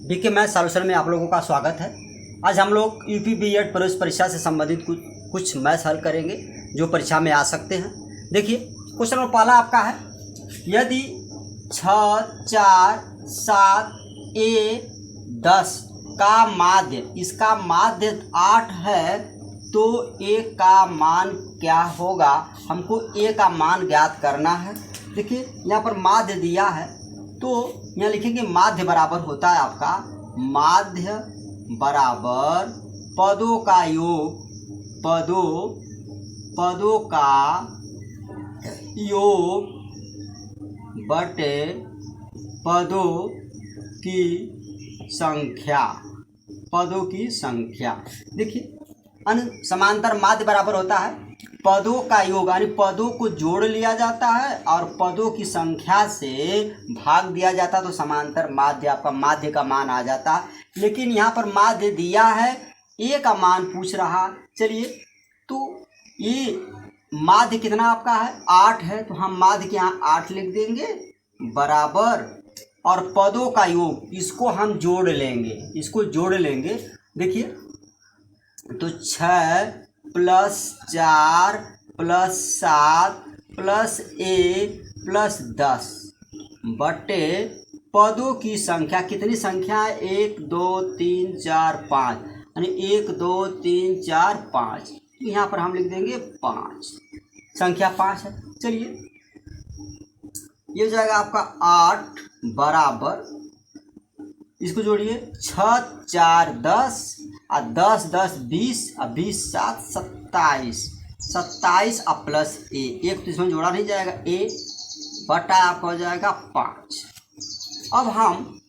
BK math solution में आप लोगों का स्वागत है। आज हम लोग यूपी बीएड प्रवेश परीक्षा से संबंधित कुछ मैथ हल करेंगे जो परीक्षा में आ सकते हैं। देखिए क्वेश्चन नंबर पहला आपका है, यदि 6, 4, 7, A 10 का माध्य, इसका माध्य 8 है तो A का मान क्या होगा। हमको A का मान ज्ञात करना है। देखिए यहाँ पर माध्य दिया है तो यहाँ लिखेंगे माध्य बराबर होता है आपका माध्य बराबर पदों का योग, पदों का योग बटे पदों की संख्या। देखिए समांतर माध्य बराबर होता है पदों का योग, यानी पदों को जोड़ लिया जाता है और पदों की संख्या से भाग दिया जाता है तो समांतर माध्य आपका माध्य का मान आ जाता है। लेकिन यहाँ पर माध्य दिया है, ए का मान पूछ रहा। चलिए तो ये माध्य कितना आपका है 8 है तो हम माध्य के यहाँ 8 लिख देंगे बराबर, और पदों का योग इसको हम जोड़ लेंगे, देखिए तो 6 + 4 + 7 + A + 10 बटे पदों की संख्या। कितनी संख्या है 1 2 3 4 5, यानी 1 2 3 4 5, यहाँ पर हम लिख देंगे 5, संख्या 5 है। चलिए ये हो जाएगा आपका 8 बराबर, इसको जोड़िए 6 4 10 और 10 10 20 और 20 7 27 और प्लस A, एक तो इसमें जोड़ा नहीं जाएगा, A बटा आपका हो जाएगा 5। अब हम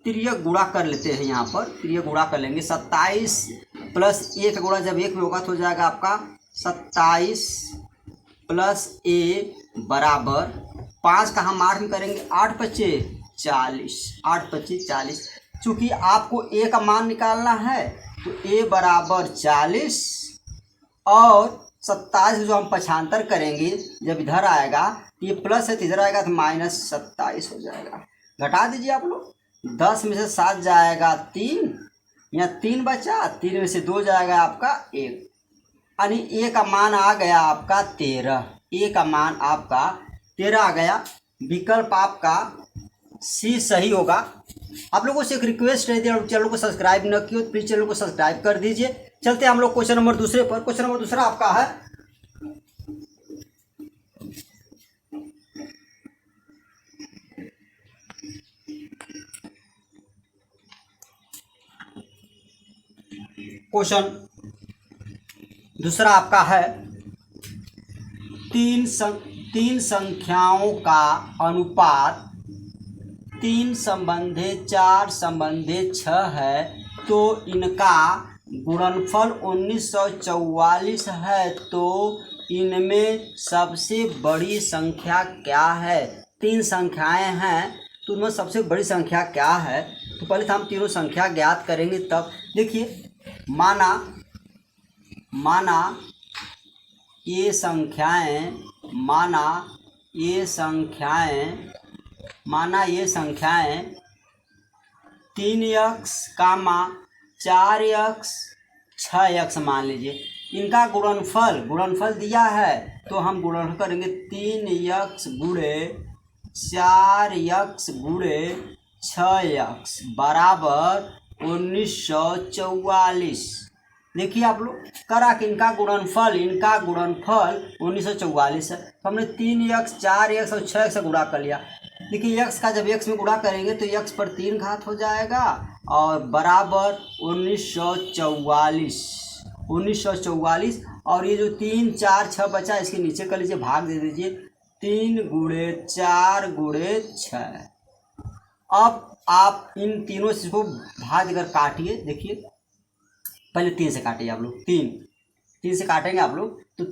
त्रियक गुणा कर लेते हैं, यहाँ पर त्रियक गुणा कर लेंगे। 27 + 1 का गुणा जब 1 में होगा तो हो जाएगा आपका 27 + A बराबर 5 का हम 8 में करेंगे, 8 × 5 = 40। चूँकि आपको A का मान निकालना है तो A बराबर 40 और 27 जो हम पक्षांतर करेंगे जब इधर आएगा तो ये प्लस है तो इधर आएगा तो -27 हो जाएगा। घटा दीजिए आप लोग, 10 में से 7 जाएगा 3, यहाँ 3 बचा, 3 में से 2 जाएगा आपका 1, यानी A का मान आ गया आपका 13। A का मान आपका 13 आ गया। विकल्प आपका C सही होगा। आप लोगों से एक रिक्वेस्ट है, यदि चैनल को सब्सक्राइब न किया तो प्लीज़ चैनल को सब्सक्राइब कर दीजिए। चलते हैं हम लोग क्वेश्चन नंबर दूसरे पर। क्वेश्चन नंबर दूसरा आपका है, क्वेश्चन दूसरा आपका है, तीन संख्याओं का अनुपात 3 संबंधे 4 संबंधे 6 है तो इनका गुणनफल 1944 है तो इनमें सबसे बड़ी संख्या क्या है। 3 संख्याएं हैं तो उनमें सबसे बड़ी संख्या क्या है। तो पहले तो हम तीनों संख्या ज्ञात करेंगे तब। देखिए माना ये संख्याएं 3x, 4x, 6x मान लीजिए। इनका गुणनफल दिया है तो हम गुणनफल करेंगे 3x × 4x × 6x बराबर 1944। देखिए आप लोग करा कि इनका गुणनफल 1944 है तो हमने 3x, 4x और 6x से गुणा कर लिया। देखिए x का जब x में गुणा करेंगे तो x पर 3 घात हो जाएगा और बराबर 1944। और ये जो 3 4 6 बचा इसके नीचे कर लीजिए, भाग दे दीजिए, 3 × 4 × 6। अब आप इन तीनों से को भाग देकर काटिए। देखिए पहले 3 से काटिए आप लोग, 3 से काटेंगे आप लोग तो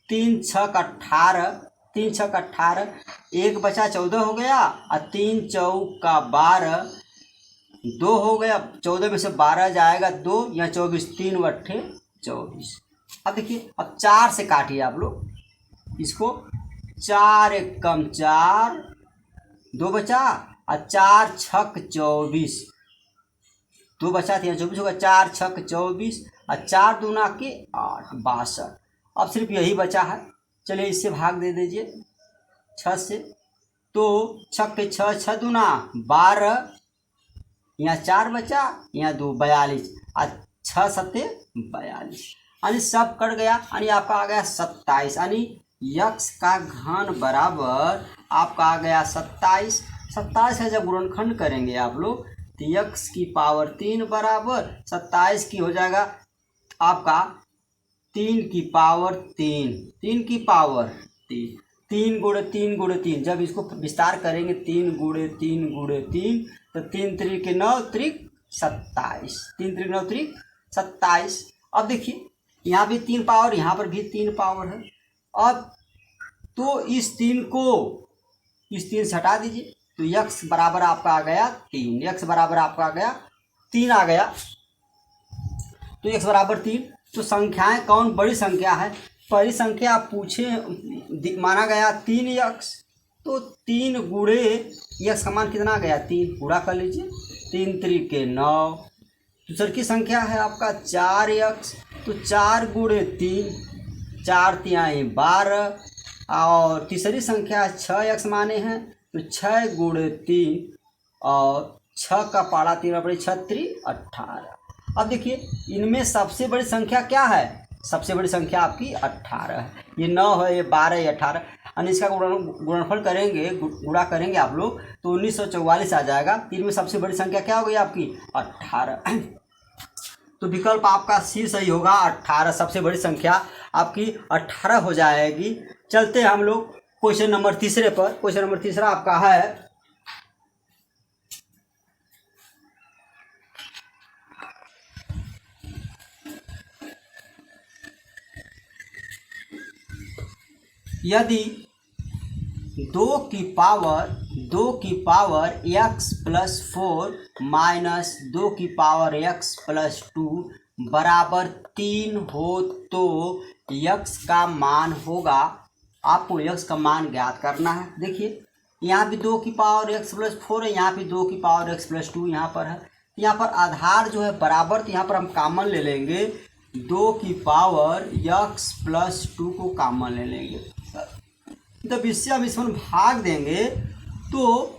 3 6 = 18, 1 बचा 14 हो गया और 3 4 = 12, 2 हो गया, 14 में से 12 जाएगा 2, या 24, 3 × 8 = 24। अब देखिए अब 4 से काटिए आप लोग इसको, 4 × 1 = 4, 2 बचा और 4 × 6 = 24, 2 बचा तो यहाँ 24 होगा, 4 छक 24 और 4 दूना के 8 62। अब सिर्फ यही बचा है, चलिए इससे भाग दे दीजिए 6 से, तो छक के 6 6 दूना 12, यहाँ 4 बचा, यहाँ 2 42 और 6 सत्ते 42, यानी सब कट गया, यानी आपका आ गया 27, यानी यक्स का घन बराबर आपका आ गया 27। 27 का जब गुणनखंड करेंगे आप लोग तो यक्स की पावर 3 बराबर 27 की हो जाएगा आपका 3 की पावर 3, 3 की पावर 3, 3 गुणे 3 गुणे 3, जब इसको विस्तार करेंगे 3 गुणे 3 गुणे 3 तो 3 त्रिक 9 त्रिक 27, 3 त्रिक 9 त्रिक 27। अब देखिए यहाँ भी 3 पावर, यहाँ पर भी 3 पावर है। अब तो इस 3 से हटा दीजिए तो यक्स बराबर आपका आ गया 3, यक्स बराबर आपका आ गया 3 आ गया, तो यक्स बराबर 3। तो संख्याएं कौन बड़ी संख्या है? पहली संख्या आप पूछे माना गया 3 यक्स, तो 3 गुणे यक्स का मान कितना आ गया 3, पूरा कर लीजिए, 3 त्रिक 9। दूसरी की संख्या है आपका 4 यक्स, तो 4 गुणे 3, 4 तिहाई 12, और तीसरी संख्या 6 यक्स माने हैं, तो 6 गुणे 3 और 6 का पारा 3 बड़े 6 त्रिक 18। अब देखिए इनमें सबसे बड़ी संख्या क्या है? सबसे बड़ी संख्या आपकी 18 है, ये 9 है, ये 12 है, ये 18, यानी इसका गुणनफल करेंगे, गुणा करेंगे आप लोग तो 1944 आ जाएगा। इनमें सबसे बड़ी संख्या क्या हो गई आपकी 18। तो विकल्प आपका सी सही होगा, 18 सबसे बड़ी संख्या आपकी 18 हो जाएगी। चलते हैं हम लोग क्वेश्चन नंबर तीसरे पर। क्वेश्चन नंबर तीसरा आपका है यदि 2 की पावर x प्लस 4 माइनस 2 की पावर x प्लस 2 बराबर 3 हो तो x का मान होगा, आपको x का मान ज्ञात करना है। देखिए यहाँ भी 2 की पावर x प्लस 4 है, यहाँ भी 2 की पावर x प्लस 2 यहाँ पर है, यहाँ पर आधार जो है बराबर, तो यहाँ पर हम कॉमन ले लेंगे, 2 की पावर x प्लस 2 को कॉमन ले लेंगे। जब इससे हम इसमें भाग देंगे तो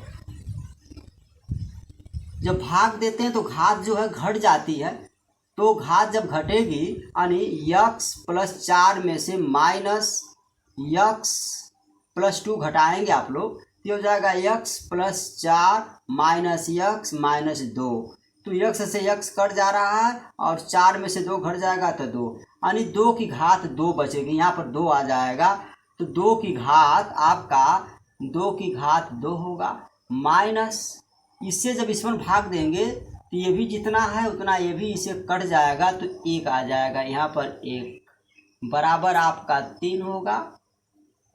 जब भाग देते हैं तो घात जो है घट जाती है, तो घात जब घटेगी यानी x प्लस 4 में से माइनस x प्लस 2 घटाएंगे आप लोग, तो हो जाएगा x plus 4 minus x minus 2, तो x से x कट जा रहा है और 4 में से 2 घट जाएगा तो 2, यानी 2 की घात 2 बचेगी, यहाँ पर 2 आ जाएगा, तो 2 की घात आपका 2 की घात 2 होगा, माइनस इससे जब इसमें भाग देंगे तो ये भी जितना है उतना ये भी इसे कट जाएगा, तो 1 आ जाएगा, यहाँ पर 1 बराबर आपका 3 होगा,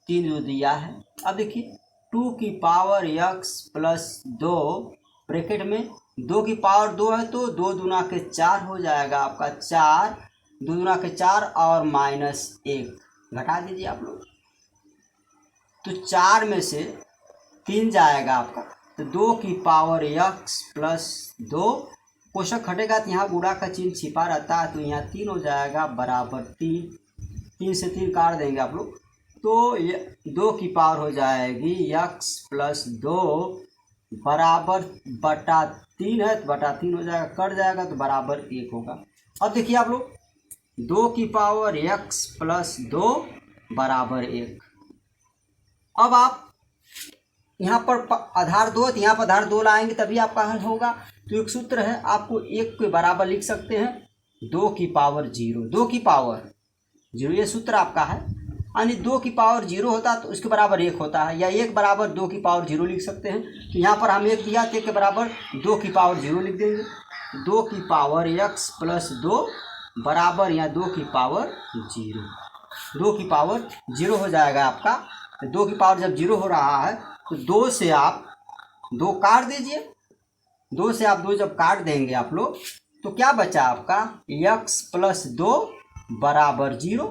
3 जो दिया है। अब देखिए 2 की पावर x प्लस 2 ब्रैकेट में 2 की पावर 2 है तो 2 दूना के 4 हो जाएगा आपका 4, 2 दूना के 4 और माइनस 1 घटा दीजिए आप लोग, तो 4 में से 3 जाएगा आपका, तो 2 की पावर x प्लस 2, कोष्ठक हटेगा तो यहाँ गुणा का चिन्ह छिपा रहता है, तो यहाँ 3 हो जाएगा बराबर 3, 3 से 3 काट देंगे आप लोग, तो ये 2 की पावर हो जाएगी x प्लस 2 बराबर बटा 3 है, तो बटा 3 हो जाएगा, कट जाएगा तो बराबर 1 होगा। अब देखिए आप लोग 2 की पावर x प्लस 2 बराबर 1। अब आप यहाँ पर आधार 2 तो यहाँ पर आधार 2 लाएंगे तभी आपका हल होगा, तो एक सूत्र है, आपको 1 के बराबर लिख सकते हैं 2 की पावर 0, 2 की पावर 0 ये सूत्र आपका है, यानी 2 की पावर 0 होता तो उसके बराबर 1 होता है, या 1 बराबर 2 की पावर 0 लिख सकते हैं, तो यहाँ पर हम 1 दिया तो 1 के बराबर 2 की पावर 0 लिख देंगे, 2 की पावर x प्लस 2 बराबर यहाँ 2 की पावर 0, 2 की पावर 0 हो जाएगा आपका। 2 की पावर जब 0 हो रहा है तो 2 से आप 2 काट दीजिए, 2 से आप 2 जब काट देंगे आप लोग तो क्या बचा आपका x प्लस 2 बराबर 0,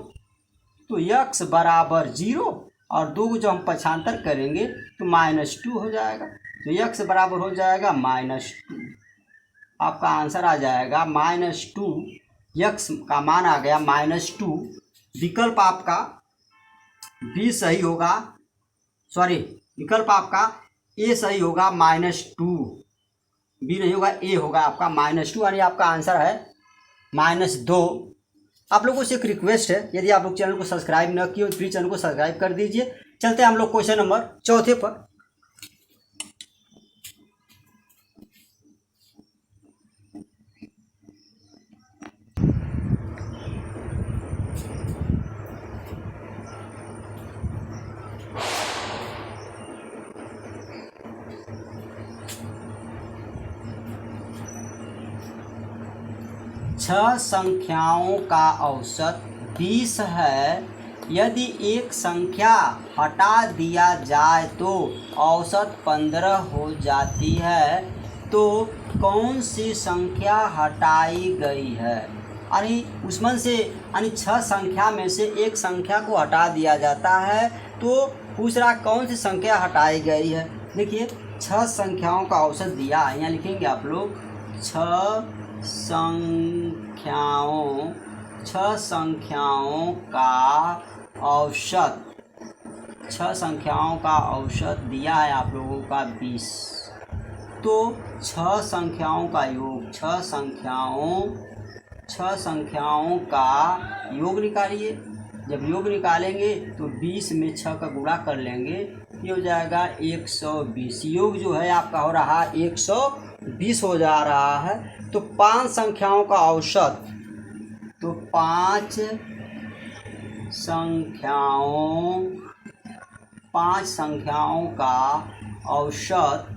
तो x बराबर 0 और 2 को जब हम पक्षांतर करेंगे तो -2 हो जाएगा, तो x बराबर हो जाएगा -2। आपका आंसर आ जाएगा -2। यक्स का मान आ गया -2। विकल्प आपका बी सही होगा, सॉरी विकल्प आपका ए सही होगा, -2। बी नहीं होगा, ए होगा आपका -2, यानी आपका आंसर है -2। आप लोगों से एक रिक्वेस्ट है, यदि आप लोग चैनल को सब्सक्राइब न किए तो प्लीज चैनल को सब्सक्राइब कर दीजिए। चलते हैं हम लोग क्वेश्चन नंबर 4 पर। छह संख्याओं का औसत 20 है। यदि एक संख्या हटा दिया जाए तो औसत 15 हो जाती है, तो कौन सी संख्या हटाई गई है? यानी उसमें से यानी 6 संख्या में से एक संख्या को हटा दिया जाता है, तो पूछ रहा कौन सी संख्या हटाई गई है। देखिए 6 संख्याओं का औसत दिया है, यहाँ लिखेंगे आप लोग 6 संख्याओं का औसत, 6 संख्याओं का औसत दिया है आप लोगों का 20। तो 6 संख्याओं का योग, 6 संख्याओं का योग निकालिए। जब योग निकालेंगे तो 20 में 6 का गुणा कर लेंगे, ये हो जाएगा 120। योग जो है आपका हो रहा 120 हो जा रहा है। तो 5 संख्याओं का औसत, तो 5 संख्याओं का औसत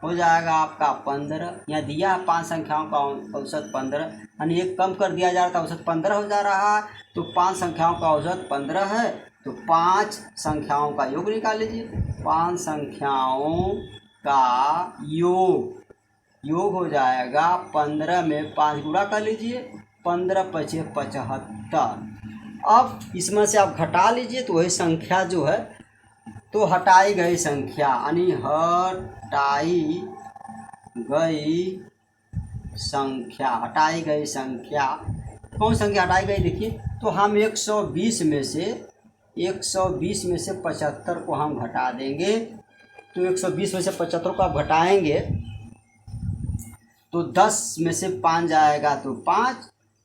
हो जाएगा आपका 15। यहाँ दिया है 5 संख्याओं का औसत 15, यानी एक कम कर दिया जा रहा था, औसत 15 हो जा रहा है। तो 5 संख्याओं का औसत 15 है, तो 5 संख्याओं का योग निकाल लीजिए। 5 संख्याओं का योग हो जाएगा 15 में 5 गुणा कर लीजिए, 15 × 5 = 75। अब इसमें से आप घटा लीजिए तो वही संख्या जो है, तो हटाई गई संख्या, यानी हटाई गई संख्या कौन संख्या हटाई गई? देखिए तो हम 120 में से 75 को हम घटा देंगे। तो 120 में से 75 को आप घटाएंगे तो 10 में से 5 जाएगा तो 5,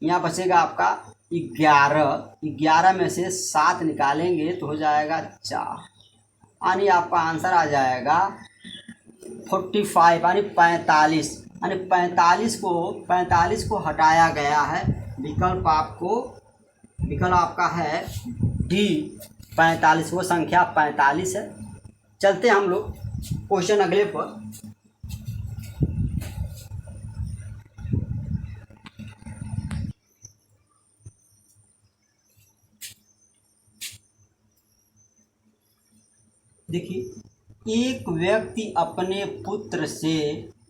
यहाँ बचेगा आपका 11 में से 7 निकालेंगे तो हो जाएगा 4, यानी आपका आंसर आ जाएगा 45, यानी 45। यानी 45 को हटाया गया है। विकल्प आपका है डी 45, वो संख्या 45 है। चलते हम लोग क्वेश्चन अगले पर। देखिए एक व्यक्ति अपने पुत्र से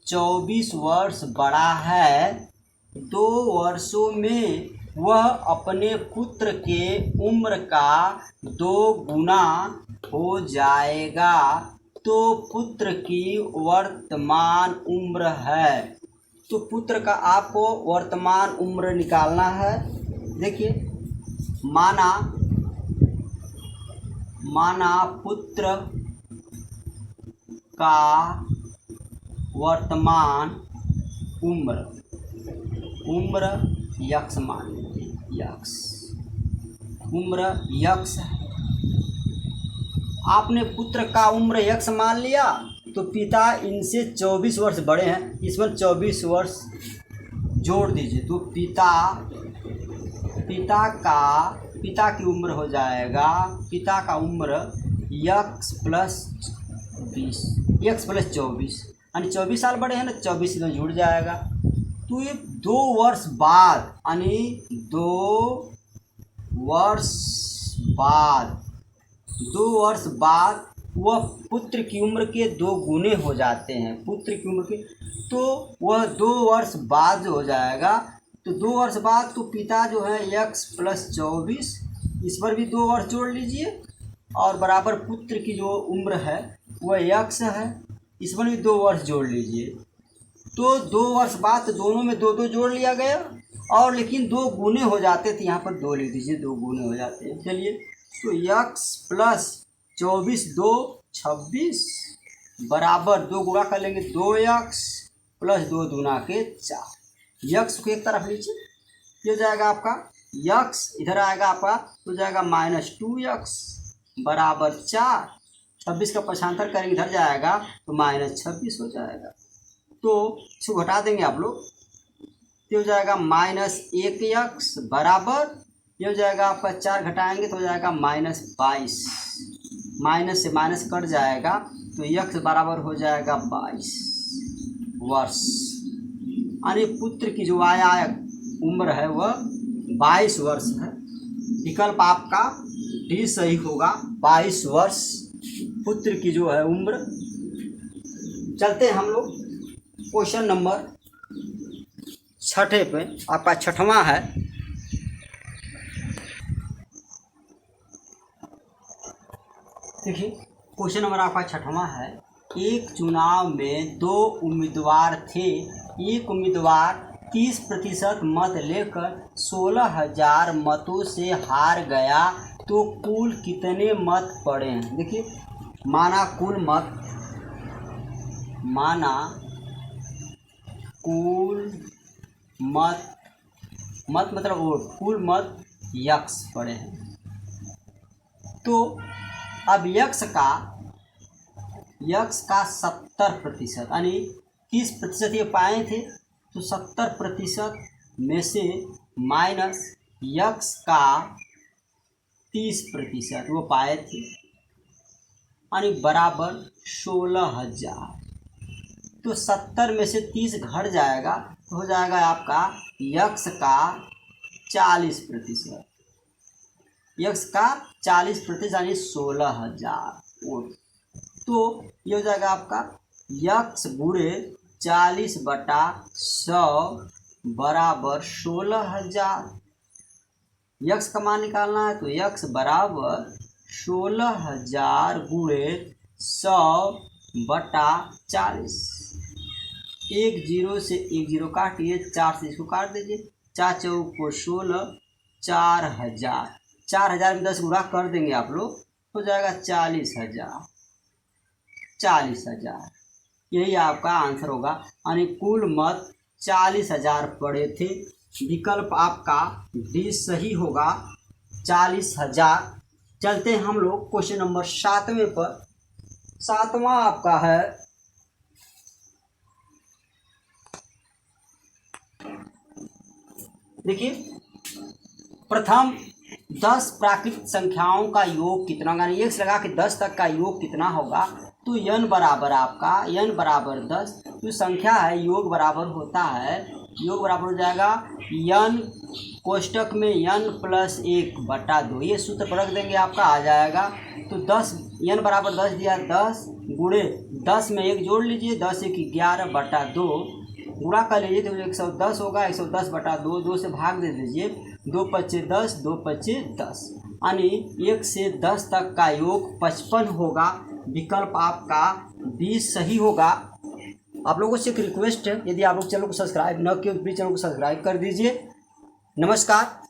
24 वर्ष बड़ा है। 2 वर्षों में वह अपने पुत्र के उम्र का 2 गुना हो जाएगा, तो पुत्र की वर्तमान उम्र है। तो पुत्र का आपको वर्तमान उम्र निकालना है। देखिए माना पुत्र का वर्तमान उम्र यक्स मान लीजिए, उम्र यक्स है। आपने पुत्र का उम्र यक्स मान लिया, तो पिता इनसे 24 वर्ष बड़े हैं, इसमें 24 वर्ष जोड़ दीजिए। तो पिता की उम्र हो जाएगा, पिता का उम्र x + 20, x + 24, यानी 24 साल बड़े हैं ना, 24 में जुड़ जाएगा। तो ये 2 वर्ष बाद, यानी 2 वर्ष बाद वह पुत्र की उम्र के 2 गुने हो जाते हैं। पुत्र की उम्र के, तो वह 2 वर्ष बाद जो हो जाएगा, तो 2 वर्ष बाद तो पिता जो है x + 24, इस पर भी 2 वर्ष जोड़ लीजिए, और बराबर पुत्र की जो उम्र है वह x है, इस पर भी 2 वर्ष जोड़ लीजिए। तो 2 वर्ष बाद तो दोनों में 2 2 जोड़ लिया गया, और लेकिन 2 गुने हो जाते थे, यहाँ पर 2 लिख दीजिए, 2 गुने हो जाते हैं। चलिए, तो x प्लस 24 2 26 बराबर 2 गुणा कर लेंगे 2x प्लस 2 दूना के 4। यक्स को एक तरफ लीजिए, ये हो जाएगा आपका यक्स, इधर आएगा आपका हो जाएगा -2x बराबर 4। 26 का पक्षांतर करेंगे इधर जाएगा तो -26 हो जाएगा। तो इसको घटा देंगे आप लोग, ये हो जाएगा -1x बराबर, ये हो जाएगा आपका 4 घटाएंगे तो हो जाएगा -22, माइनस से माइनस कट जाएगा तो x बराबर हो जाएगा 22 वर्ष। यानी पुत्र की जो आया उम्र है वह 22 वर्ष है। विकल्प आपका डी सही होगा, 22 वर्ष पुत्र की जो है उम्र। चलते हैं हम लोग क्वेश्चन नंबर 6 पे, आपका 6वां है। देखिए क्वेश्चन नंबर आपका 6वां है। एक चुनाव में 2 उम्मीदवार थे, एक उम्मीदवार 30% मत लेकर 16,000 मतों से हार गया, तो कुल कितने मत पड़े हैं। देखिए माना कुल मत मतलब वोट, कुल मत यक्स पड़े हैं। तो अब यक्स का 70% यानी 30% ये पाए थे, तो 70% में से माइनस यक्स का 30% वो पाए थे, यानी बराबर 16,000। तो 70 में से 30 घट जाएगा तो हो जाएगा आपका यक्स का 40%, यक्स का 40% यानी 16,000 वोट। तो ये हो जाएगा आपका यक्स गुणे 40/100 बराबर 16,000। यक्स का मान निकालना है तो यक्स बराबर 16,000 गुणे 100/40। 1 0 से 1 0 काटिए, 4 से इसको काट दीजिए, 4 चौक को 16, 4,000। 4,000 में 10 गुणा कर देंगे आप लोग, हो जाएगा 40,000। 40,000 यही आपका आंसर होगा, यानी कुल मत 40,000 पड़े थे। विकल्प आपका डी सही होगा, 40,000। चलते हैं हम लोग क्वेश्चन नंबर 7वें पर। 7वां आपका है, देखिए प्रथम 10 प्राकृतिक संख्याओं का योग कितना, यानी 1 से लगा के 10 तक का योग कितना होगा। तो n बराबर आपका n बराबर 10, जो संख्या है योग बराबर होता है, योग बराबर हो जाएगा n कोष्टक में n + 1/2, ये सूत्र पर रख देंगे आपका आ जाएगा। तो 10 n बराबर 10 दिया, 10 गुणे 10 में 1 जोड़ लीजिए, 10 × 1 = 11/2 गुणा कर लीजिए तो 110 होगा, 110/2, 2 से भाग दे दीजिए, 2 × 5 = 10, 2 × 5 = 10, यानी 1 से 10 तक का योग 55 होगा। विकल्प आपका 20 सही होगा। आप लोगों से एक रिक्वेस्ट है, यदि आप लोग चैनल को सब्सक्राइब न किए तो प्लीज़ चैनल को सब्सक्राइब कर दीजिए। नमस्कार।